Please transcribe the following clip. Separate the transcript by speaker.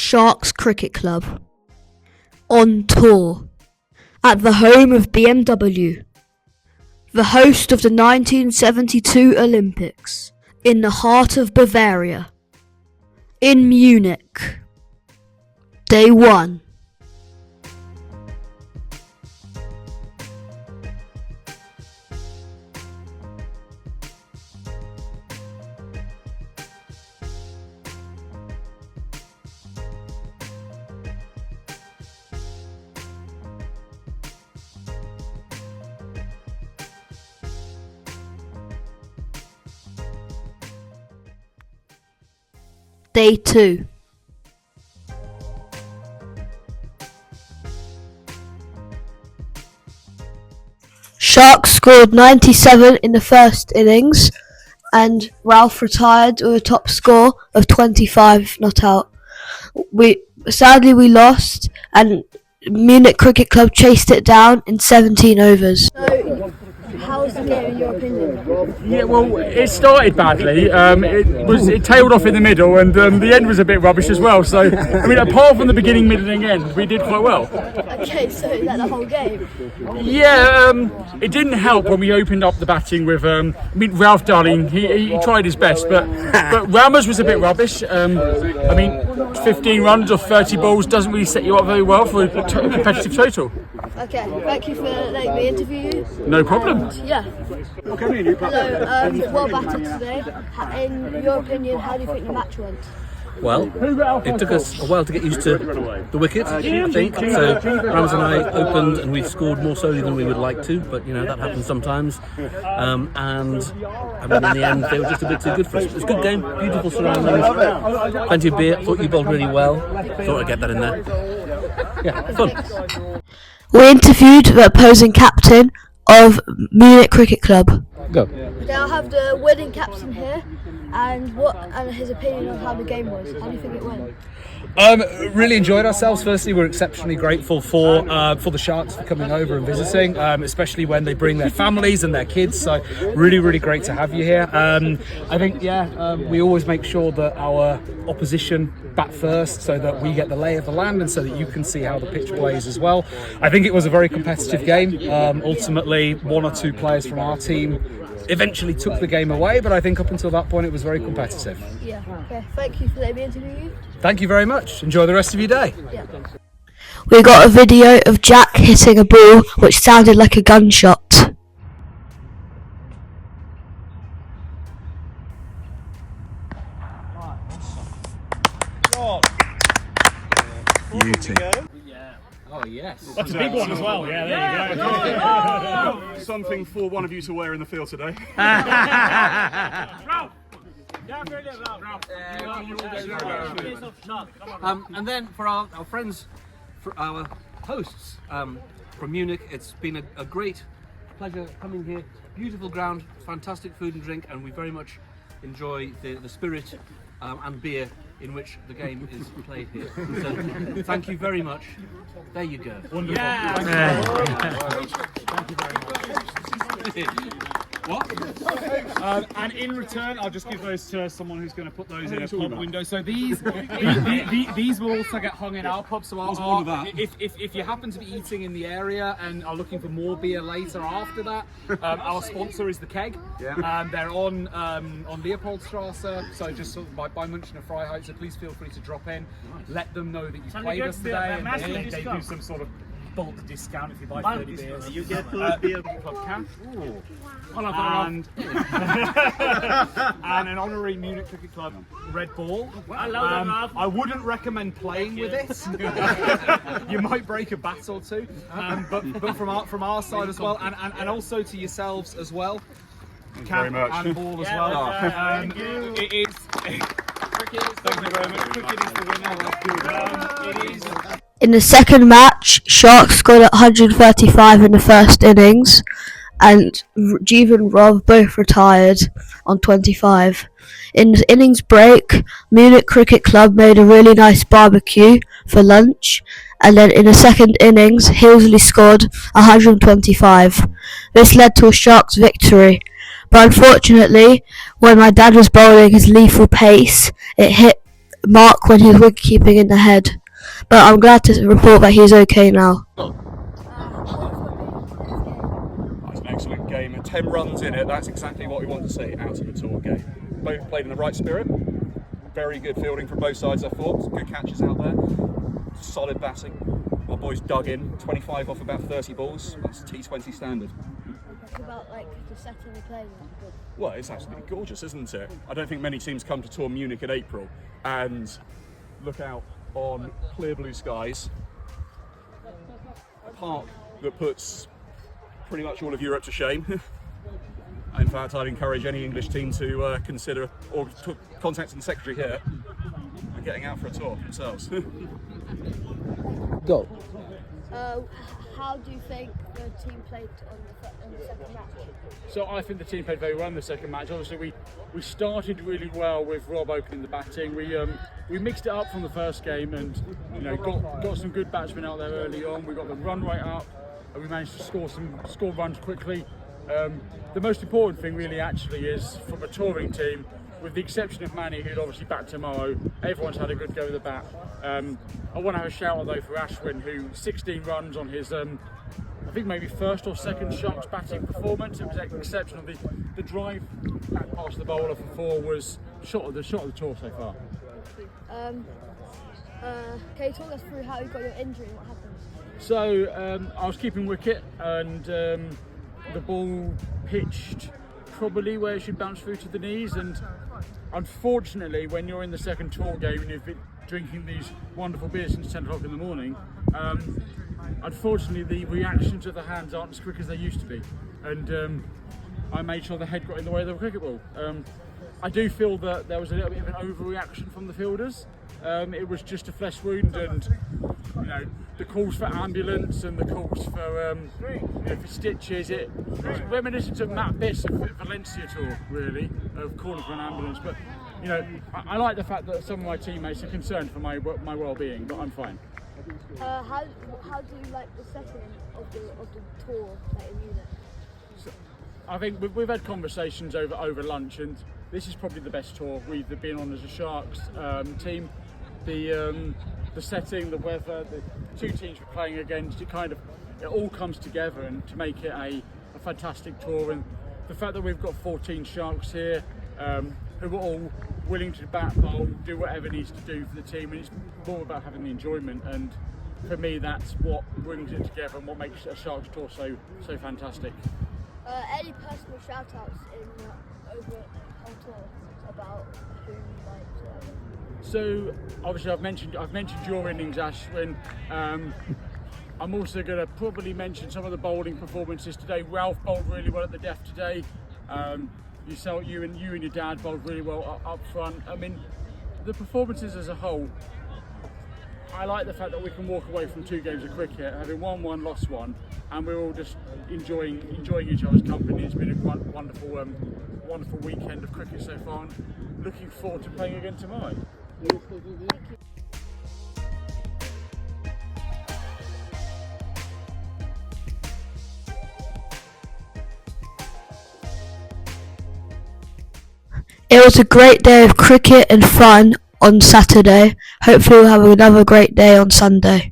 Speaker 1: Sharks Cricket Club. On tour. At the home of BMW. The host of the 1972 Olympics. In the heart of Bavaria. In Munich. Day 1. Day 2. Sharks scored 97 in the first innings and Ralph retired with a top score of 25 not out. Sadly we lost and Munich Cricket Club chased it down in 17 overs.
Speaker 2: So, how was the game in your opinion?
Speaker 3: Yeah, well, it started badly. It tailed off in the middle, and the end was a bit rubbish as well. So, I mean, apart from the beginning, middle, and end, we did quite well.
Speaker 2: Okay, so is that the whole game?
Speaker 3: Yeah, it didn't help when we opened up the batting with. Ralph Darling, he tried his best, but Ramos was a bit rubbish. 15 runs off 30 balls doesn't really set you up very well for a competitive total.
Speaker 2: Okay, thank you for letting me interview you.
Speaker 3: No problem.
Speaker 2: Yeah. Hello, well batted today. In your opinion, how do you think the match went?
Speaker 4: Well, it took us a while to get used to the wicket, I think. So Rams and I opened and we scored more slowly than we would like to, but that happens sometimes. And in the end, they were just a bit too good for us. It was a good game, beautiful surroundings, plenty of beer. Thought you bowled really well. Thought I'd get that in there. Yeah, fun.
Speaker 1: We interviewed the opposing captain of Munich Cricket Club.
Speaker 4: Go.
Speaker 2: Now I have the winning captain here, and his opinion on how the game was. How do you think it went?
Speaker 5: Really enjoyed ourselves. Firstly, we're exceptionally grateful for the Sharks for coming over and visiting, especially when they bring their families and their kids. So really, really great to have you here. I think, we always make sure that our opposition bat first so that we get the lay of the land and so that you can see how the pitch plays as well. I think it was a very competitive game. Ultimately, one or two players from our team eventually took the game away, but I think up until that point it was very competitive.
Speaker 2: Yeah, okay. Thank you for letting me interview you.
Speaker 5: Thank you very much. Enjoy the rest of your day.
Speaker 2: Yeah.
Speaker 1: We got a video of Jack hitting a ball which sounded like a gunshot.
Speaker 6: Beauty.
Speaker 4: Oh, yes.
Speaker 3: That's a big one as well. Yeah, there you go.
Speaker 6: Something for one of you to wear in the field today.
Speaker 4: And then for our friends, for our hosts from Munich, it's been a great pleasure coming here. Beautiful ground, fantastic food and drink, and we very much enjoy the spirit and beer in which the game is played here. So thank you very much. There you go.
Speaker 3: Wonderful.
Speaker 4: Yeah.
Speaker 3: Thank you very much. What? And in return, I'll just give those to someone who's going to put those in a pub window. So these will also get hung in our pub. So if you happen to be eating in the area and are looking for more beer later after that, our sponsor is the Keg. Yeah. They're on Leopoldstrasse, so just sort of by München and Freiheit. So please feel free to drop in. Let them know that you played us today, and they do some sort of bulk discount if you buy 30 beers. You get beer club cash. And an honorary Munich Cricket Club Red Ball. I wouldn't recommend playing with it. You might break a bat or two. But from our side as well, and also to yourselves as well. Cap and ball as well. It is. Thank you very much. Cricket is the winner. It is.
Speaker 1: In the second match, Sharks scored 135 in the first innings, and Jeev and Rob both retired on 25. In the innings break, Munich Cricket Club made a really nice barbecue for lunch, and then in the second innings, Hillsley scored 125. This led to a Sharks victory, but unfortunately, when my dad was bowling his lethal pace, it hit mark when he was wicket-keeping in the head. But I'm glad to report that he's okay now.
Speaker 6: That's an excellent game. 10 runs in it. That's exactly what we want to see out of a tour game. Both played in the right spirit. Very good fielding from both sides, I thought. Some good catches out there. Solid batting. My boys dug in. 25 off about 30 balls. That's T20 standard.
Speaker 2: About like the setting they played was good.
Speaker 6: Well, it's absolutely gorgeous, isn't it? I don't think many teams come to tour Munich in April and look out on clear blue skies. A park that puts pretty much all of Europe to shame. In fact, I'd encourage any English team to consider or contacting the secretary here and getting out for a tour themselves.
Speaker 4: Go.
Speaker 2: How do you think the team played on the second match?
Speaker 3: So I think the team played very well in the second match. Obviously, we started really well with Rob opening the batting. We mixed it up from the first game, and got some good batsmen out there early on. We got the run rate up, and we managed to score runs quickly. The most important thing really actually is from a touring team, with the exception of Manny, who'd obviously bat tomorrow, everyone's had a good go with the bat. I want to have a shout out though for Ashwin, who 16 runs on his I think maybe first or second Sharks batting performance. It was exceptional. The drive back past the bowler for 4 was shot of the tour so far.
Speaker 2: Can you talk us through how you got your injury and what happened?
Speaker 3: So I was keeping wicket, and the ball pitched probably where it should bounce through to the knees, and unfortunately when you're in the second tour game and you've been drinking these wonderful beers since 10 o'clock in the morning, unfortunately the reactions of the hands aren't as quick as they used to be, and I made sure the head got in the way of the cricket ball. I do feel that there was a little bit of an overreaction from the fielders. It was just a flesh wound, and the calls for ambulance and the calls for stitches. It was reminiscent of Matt Biss of Valencia tour, really, of calling for an ambulance. But I like the fact that some of my teammates are concerned for my well-being, but I'm fine.
Speaker 2: How do you like the setting of the tour in Munich?
Speaker 3: I think we've had conversations over lunch, and this is probably the best tour we've been on as a Sharks team. The setting, the weather, the two teams we're playing against, it all comes together and to make it a fantastic tour. And the fact that we've got 14 Sharks here who are all willing to bat, bowl, do whatever needs to do for the team, and it's more about having the enjoyment. And for me, that's what brings it together and what makes a Sharks tour so fantastic.
Speaker 2: Any personal shout-outs over on tour about who you liked or whatever?
Speaker 3: So obviously I've mentioned your innings, Ashwin. I'm also going to probably mention some of the bowling performances today. Ralph bowled really well at the death today. You and your dad bowled really well up front. I mean, the performances as a whole, I like the fact that we can walk away from 2 games of cricket, having won one, lost one, and we're all just enjoying each other's company. It's been a wonderful weekend of cricket so far, and looking forward to playing again tomorrow.
Speaker 1: It was a great day of cricket and fun on Saturday. Hopefully we'll have another great day on Sunday.